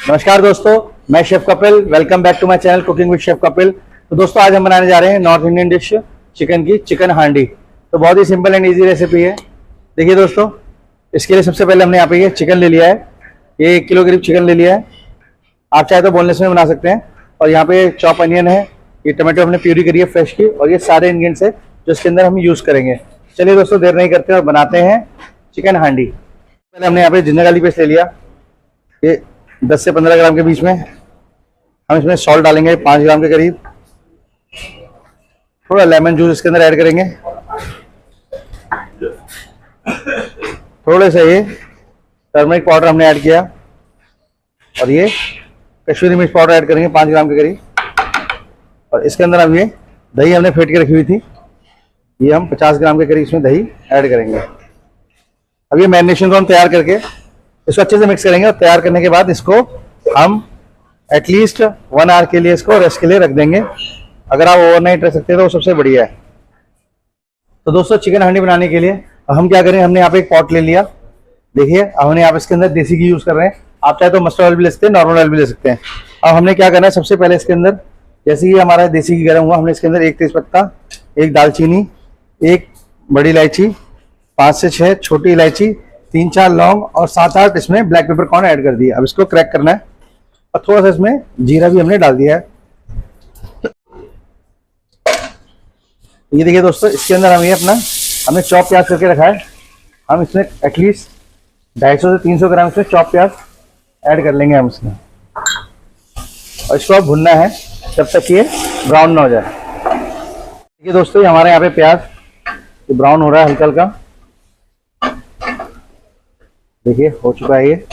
नमस्कार दोस्तों, मैं chef Kapil. Welcome back to my channel cooking with chef Kapil. तो दोस्तों, आज हम बनाने जा रहे हैं नॉर्थ इंडियन डिश चिकन की चिकन हांडी। तो बहुत ही सिंपल एंड इजी रेसिपी है। देखिए दोस्तों, इसके लिए सबसे पहले हमने यहाँ पे ये चिकन ले लिया है। ये 1 किलो करीब चिकन ले लिया है। आप चाहे तो बोनलेस में बना सकते हैं। और यहाँ पे चॉप अनियन है, ये टमाटो हमने प्यूरी करी है फ्रेश की, और ये सारे इंग्रेडिएंट्स है जो इसके अंदर हम यूज़ करेंगे। चलिए दोस्तों, देर नहीं करते और बनाते हैं चिकन हांडी। पहले हमने यहाँ पे जिंजर गार्लिक पेस्ट ले लिया, ये 10 से 15 ग्राम के बीच में। हम इसमें सॉल्ट डालेंगे 5 ग्राम के करीब। थोड़ा लेमन जूस इसके अंदर ऐड करेंगे। थोड़े से ये टर्मरिक पाउडर हमने ऐड किया, और ये कश्मीरी मिर्च पाउडर ऐड करेंगे 5 ग्राम के करीब। और इसके अंदर हम ये दही हमने फेंट के रखी हुई थी, ये हम 50 ग्राम के करीब इसमें दही ऐड करेंगे। अब ये मैरिनेशन को हम तैयार करके इसको अच्छे से मिक्स करेंगे, और तैयार करने के बाद इसको हम एटलीस्ट 1 आवर के लिए इसको रेस्ट के लिए रख देंगे। अगर आप ओवरनाइट रख सकते हैं तो वो सबसे बढ़िया है। तो दोस्तों, चिकन हांडी बनाने के लिए हम क्या करें, हमने यहाँ पे एक पॉट ले लिया। देखिए, अब हमने यहाँ पे इसके अंदर देसी घी यूज कर रहे हैं। आप चाहे तो मस्टर्ड ऑयल भी ले सकते हैं, नॉर्मल ऑयल भी ले सकते हैं। अब हमने क्या करना है, सबसे पहले इसके अंदर जैसे ही हमारा देसी घी गर्म हुआ, हमने इसके अंदर 1 तेजपत्ता, 1 दालचीनी, 1 बड़ी इलायची, 5 से 6 छोटी इलायची, 3-4 लौंग और 7-8 इसमें ब्लैक पेपर कॉर्न ऐड कर दिया। अब इसको क्रैक करना है, और थोड़ा सा इसमें जीरा भी हमने डाल दिया है। ये देखिए दोस्तों, इसके अंदर हम ये हमने चॉप प्याज करके रखा है। हम इसमें एटलीस्ट 250 से 300 ग्राम इसमें चॉप प्याज ऐड कर लेंगे हम इसमें, और इसको अब भुनना है जब तक ये ब्राउन ना हो जाए। देखिए दोस्तों, ये हमारे यहाँ पे प्याज ये ब्राउन हो रहा है हल्का हल्का। देखिए, हो चुका है ये।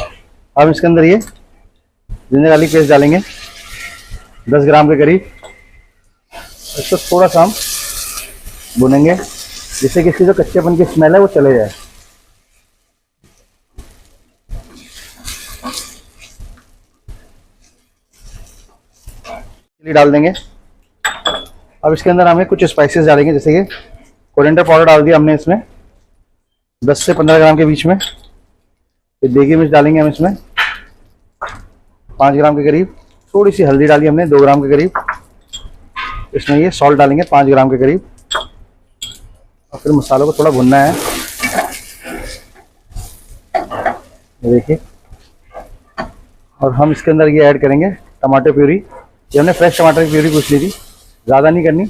अब इसके अंदर ये जिंजर गार्लिक पेस्ट डालेंगे 10 ग्राम के करीब। इसको थोड़ा सा हम भुनेंगे, जिससे कि इसकी जो कच्चेपन की स्मेल है वो चले जाए। चिली डाल देंगे। अब इसके अंदर हमें कुछ स्पाइसेस डालेंगे, जैसे कि कोरिएंडर पाउडर डाल दिया हमने इसमें 10 से 15 ग्राम के बीच में। देगी मिर्च डालेंगे हम इसमें 5 ग्राम के करीब। थोड़ी सी हल्दी डाली हमने 2 ग्राम के करीब। इसमें ये सॉल्ट डालेंगे 5 ग्राम के करीब, और फिर मसालों को थोड़ा भुनना है। देखिए, और हम इसके अंदर ये ऐड करेंगे टमाटर प्यूरी। ये हमने फ्रेश टमाटर की प्यूरी पूछ ली थी, ज़्यादा नहीं करनी।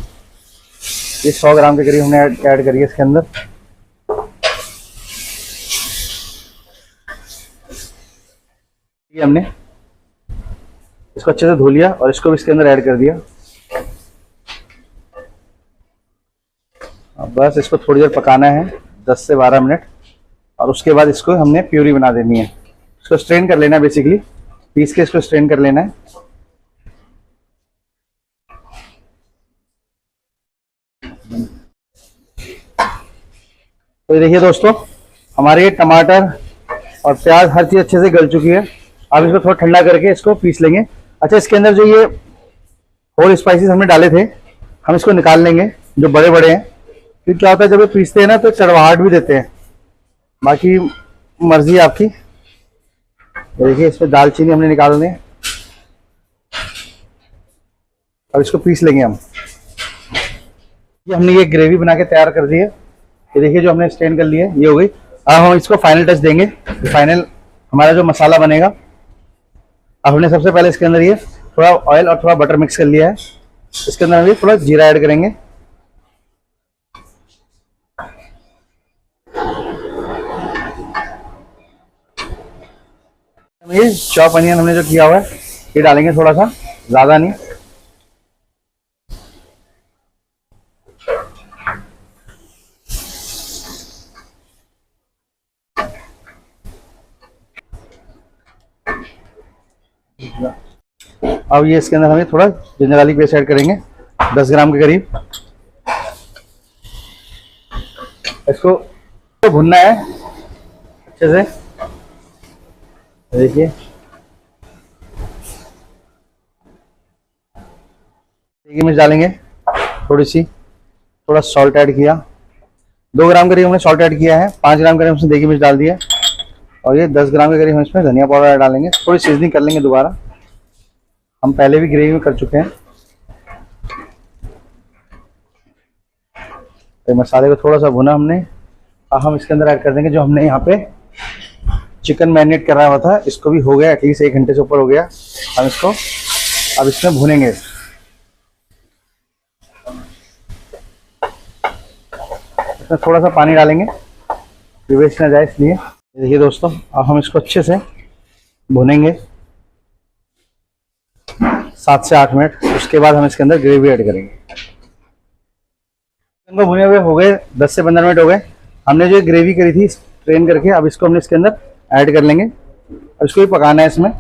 ये 100 ग्राम के करीब हमने ऐड करी है इसके अंदर। ये हमने इसको अच्छे से धो लिया, और इसको भी इसके अंदर ऐड कर दिया। अब बस इसको थोड़ी देर पकाना है, 10 से 12 मिनट, और उसके बाद इसको हमने प्यूरी बना देनी है। इसको स्ट्रेन कर लेना है, बेसिकली पीस के इसको स्ट्रेन कर लेना है। तो देखिए दोस्तों, हमारे टमाटर और प्याज हर चीज़ अच्छे से गल चुकी है। अब इसको थोड़ा ठंडा करके इसको पीस लेंगे। अच्छा, इसके अंदर जो ये होल स्पाइसेस हमने डाले थे, हम इसको निकाल लेंगे जो बड़े बड़े हैं। क्योंकि क्या होता है, जब ये पीसते हैं ना तो कड़वाहट भी देते हैं। बाकी मर्जी आपकी। देखिए, इसमें दालचीनी हमने निकाल ली। अब इसको पीस लेंगे हम। ये हमने ये ग्रेवी बना के तैयार कर दी है। ये देखिए, जो हमने स्ट्रेन कर लिया है ये हो गई। अब हम इसको फाइनल टच देंगे। फाइनल हमारा जो मसाला बनेगा, अब हमने सबसे पहले इसके अंदर ये थोड़ा ऑयल और थोड़ा बटर मिक्स कर लिया है। इसके अंदर हम ये थोड़ा जीरा ऐड करेंगे। ये चॉप अनियन हमने जो किया हुआ है ये डालेंगे, थोड़ा सा, ज़्यादा नहीं। अब ये इसके अंदर हमें थोड़ा जिंजर गार्लिक पेस्ट ऐड करेंगे 10 ग्राम के करीब। इसको भुनना है अच्छे से। देखिए, देगी मिर्च डालेंगे थोड़ी सी, थोड़ा सॉल्ट ऐड किया, 2 ग्राम करीब हमने सॉल्ट ऐड किया है, 5 ग्राम करीब हमने देगी मिर्च डाल दिया, और ये 10 ग्राम के करीब हम इसमें धनिया पाउडर डालेंगे। थोड़ी सीजनिंग कर लेंगे दोबारा, हम पहले भी ग्रेवी में कर चुके हैं। तो मसाले को थोड़ा सा भुना हमने, अब हम इसके अंदर ऐड कर देंगे जो हमने यहाँ पे चिकन मैरिनेट करा हुआ था। इसको भी हो गया एटलीस्ट 1 घंटे से ऊपर हो गया। हम इसको अब इसमें भुनेंगे। इसमें थोड़ा सा पानी डालेंगे, वेस्ट ना जाए इसलिए। देखिए दोस्तों, अब हम इसको अच्छे से भुनेंगे 7 से 8 मिनट। उसके बाद हम इसके अंदर ग्रेवी ऐड करेंगे। इनको भुने हुए हो गए 10 से 15 मिनट हो गए। हमने जो ग्रेवी करी थी स्ट्रेन करके, अब इसको हमने इसके अंदर ऐड कर लेंगे। अब इसको भी पकाना है इसमें।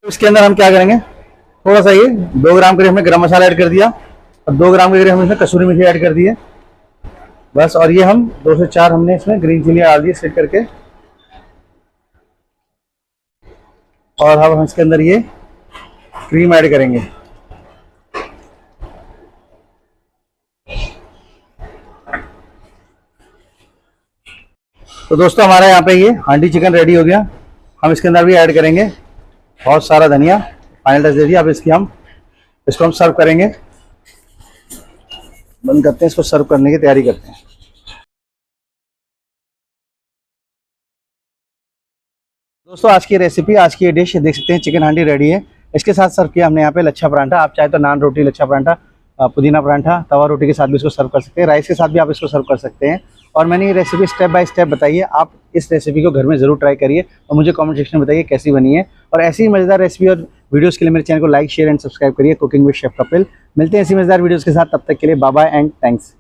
इसके अंदर हम क्या करेंगे, थोड़ा सा ये 2 ग्राम करीब हमने गरम मसाला ऐड कर दिया, और 2 ग्राम के करीब हमने इसमें कसूरी मेथी ऐड कर दी है बस। और ये हम 2 से 4 हमने इसमें ग्रीन चिली डाल दी सेट करके। और अब हम इसके अंदर ये क्रीम ऐड करेंगे। तो दोस्तों हमारा यहाँ पे ये हांडी चिकन रेडी हो गया। हम इसके अंदर भी ऐड करेंगे बहुत सारा धनिया, फाइनल टच दे दिया। अब इसको हम सर्व करेंगे। बंद करते हैं, इसको सर्व करने की तैयारी करते हैं। दोस्तों आज की रेसिपी, आज की ये डिश देख सकते हैं, चिकन हांडी रेडी है। इसके साथ सर्व किया हमने यहाँ पे लच्छा परांठा। आप चाहे तो नान रोटी, लच्छा परांठा, पुदीना परांठा, तवा रोटी के साथ भी इसको सर्व कर सकते हैं। राइस के साथ भी आप इसको सर्व कर सकते हैं। और मैंने ये रेसिपी स्टेप बाय स्टेप बताई है। आप इस रेसिपी को घर में ज़रूर ट्राई करिए और मुझे कमेंट सेक्शन में बताइए कैसी बनी है। और ऐसी ही मज़ेदार रेसिपी और वीडियोस के लिए मेरे चैनल को लाइक, शेयर एंड सब्सक्राइब करिए। Cooking with chef Kapil. मिलते हैं ऐसी मज़ेदार वीडियोस के साथ, तब तक के लिए बाय बाय एंड थैंक्स।